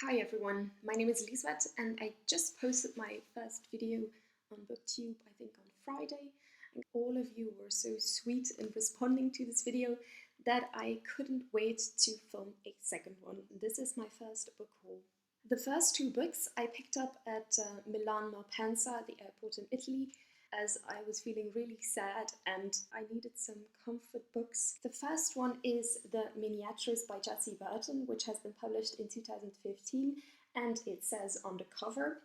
Hi everyone, my name is Liesbeth and I just posted my first video on BookTube, I think on Friday. And all of you were so sweet in responding to this video that I couldn't wait to film a second one. This is my first book haul. The first two books I picked up at Milan Malpensa, the airport in Italy, as I was feeling really sad and I needed some comfort books. The first one is The Miniatures by Jessie Burton, which has been published in 2015, and it says on the cover,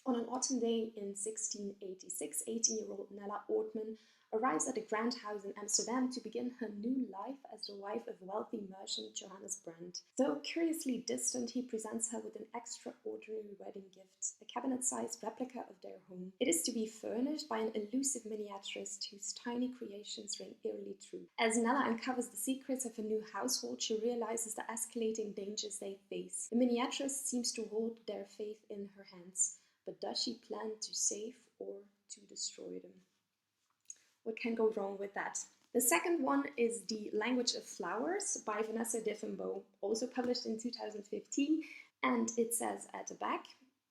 "On an autumn day in 1686, 18-year-old Nella Ortman arrives at a grand house in Amsterdam to begin her new life as the wife of wealthy merchant Johannes Brandt. Though curiously distant, he presents her with an extraordinary wedding gift, a cabinet-sized replica of their home. It is to be furnished by an elusive miniaturist whose tiny creations ring eerily true. As Nella uncovers the secrets of her new household, she realizes the escalating dangers they face. The miniaturist seems to hold their faith in her hands. But does she plan to save or to destroy them? What can go wrong with that?" The second one is The Language of Flowers by Vanessa Diffenbaugh, also published in 2015, and it says at the back,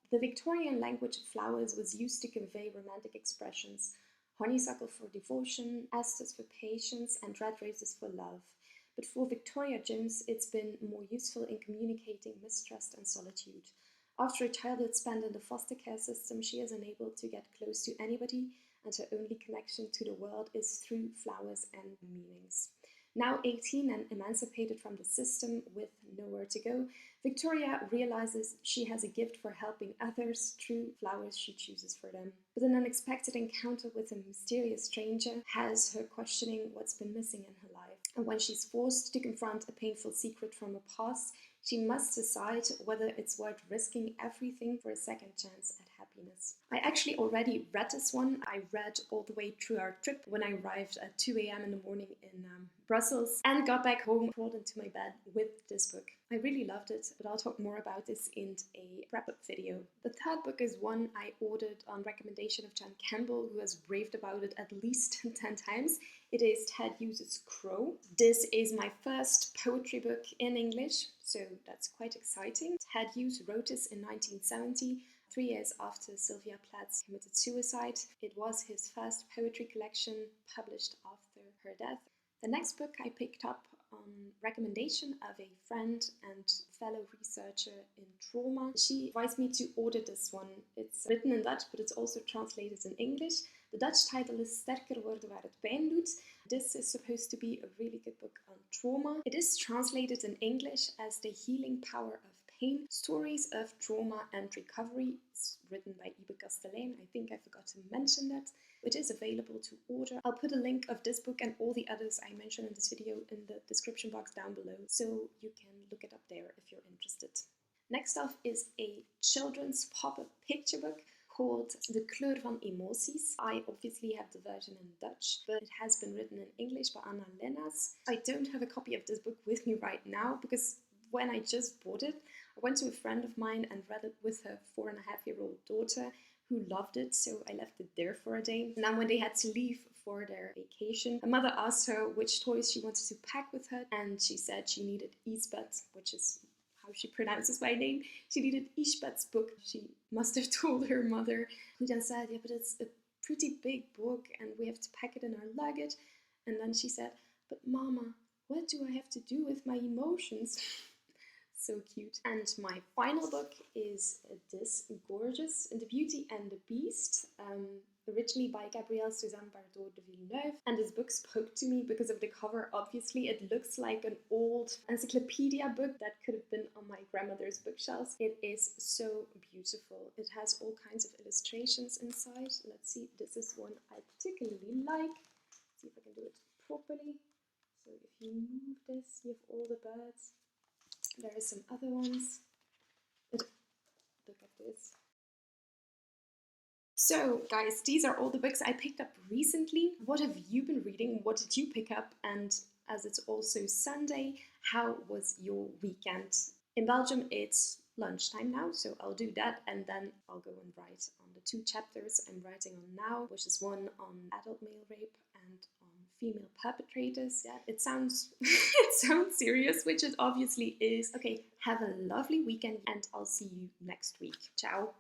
"The Victorian language of flowers was used to convey romantic expressions, honeysuckle for devotion, asters for patience, and red roses for love. But for Victoria Jones, it's been more useful in communicating mistrust and solitude. After a childhood spent in the foster care system, she is unable to get close to anybody, and her only connection to the world is through flowers and meanings." Now 18 and emancipated from the system with nowhere to go, Victoria realizes she has a gift for helping others through flowers she chooses for them. But an unexpected encounter with a mysterious stranger has her questioning what's been missing in her life. And when she's forced to confront a painful secret from her past, she must decide whether it's worth risking everything for a second chance at happiness. I actually already read this one. I read all the way through our trip when I arrived at 2 a.m. in the morning in Brussels and got back home, crawled into my bed with this book. I really loved it, but I'll talk more about this in a wrap-up video. The third book is one I ordered on recommendation of Jan Campbell, who has raved about it at least 10 times. It is Ted Hughes' Crow. This is my first poetry book in English, so that's quite exciting. Ted Hughes wrote this in 1970, 3 years after Sylvia Plath committed suicide. It was his first poetry collection published after her death. The next book I picked up on recommendation of a friend and fellow researcher in trauma. She advised me to order this one. It's written in Dutch, but it's also translated in English. The Dutch title is Sterker worden waar het pijn doet. This is supposed to be a really good book on trauma. It is translated in English as The Healing Power of Pain, Stories of Trauma and Recovery. It's written by Ibe Castellijn. I think I forgot to mention that. It is available to order. I'll put a link of this book and all the others I mentioned in this video in the description box down below, so you can look it up there if you're interested. Next off is a children's pop-up picture book called De Kleur van Emoties. I obviously have the version in Dutch, but it has been written in English by Anna Llenas. I don't have a copy of this book with me right now because when I just bought it, I went to a friend of mine and read it with her 4.5-year-old daughter, who loved it, so I left it there for a day. Now when they had to leave for their vacation, her mother asked her which toys she wanted to pack with her, and she said she needed Liesbeth, which is how she pronounces my name. She needed Liesbeth's book. She must have told her mother, who then said, "Yeah, but it's a pretty big book and we have to pack it in our luggage." And then she said, "But Mama, what do I have to do with my emotions?" So cute. And my final book is this gorgeous, The Beauty and the Beast, originally by Gabrielle Suzanne Bardot de Villeneuve. And this book spoke to me because of the cover. Obviously, it looks like an old encyclopedia book that could have been on my grandmother's bookshelves. It is so beautiful. It has all kinds of illustrations inside. Let's see, this is one I particularly like. Let's see if I can do it properly. So if you move this, you have all the birds. There are some other ones. Look at this. So guys, these are all the books I picked up recently. What have you been reading? What did you pick up? And as it's also Sunday, how was your weekend? In Belgium, it's lunchtime now, so I'll do that and then I'll go and write on the 2 chapters I'm writing on now, which is one on adult male rape and on female perpetrators. Yeah, it sounds it sounds serious, which it obviously is. Okay, have a lovely weekend and I'll see you next week. Ciao.